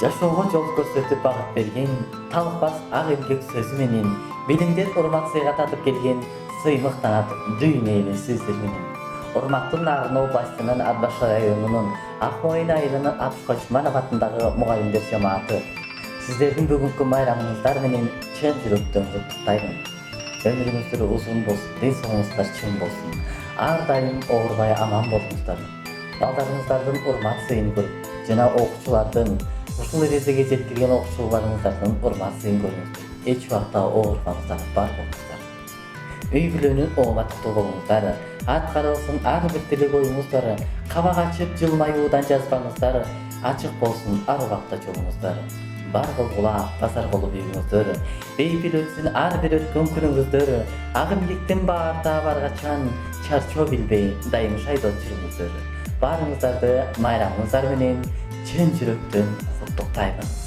Жашоого жол көрсөтүп багыт берген, талыкпас ак эмгек сөзү менен, билимдер урмат сыйга татып келген сыймык танат дүйнөлүү сиздер менен. Урматтуу Нарын областынын Атбашар районунун Акмойын айылынын Атышкочманов атындагы мугалимдер жамааты. Сиздердин бүгүнкү майрамыңыздар менен чын жүрөктөн куттуктаймын. Өмүрүңүздөр узун болсун, ден соолугуңуздар чың болсун. Ар дайым оорубай аман болуңуздар. Балдарыңыздардын урмат сыйын көрүп, жана окуучулардын ушул эрежеге жеткирген окуучуларыңыздардын урмат сыйын көрүңүздөр. Эч убакта оорубаңыздар, бар болуңуздар. Үй бүлөнүн ооматтуу болуңуздар. Ат каралсын ар бир тилек оюңуздар. Кабак ачып жылмаюудан жазбаңыздар. Ачык болсун ар убакта жолуңуздар. Бар болгула базар болуп үйүңүздөр. Бейпил өтсүн ар бир өткөн күнүңүздөр. Ак эмгектин баарда баргачан, чарчоо билбей дайым шайдоп жүрүңүздөр. Барыңыздарды майрамыңыздар менен чын жүрөктөн куттуктаймын.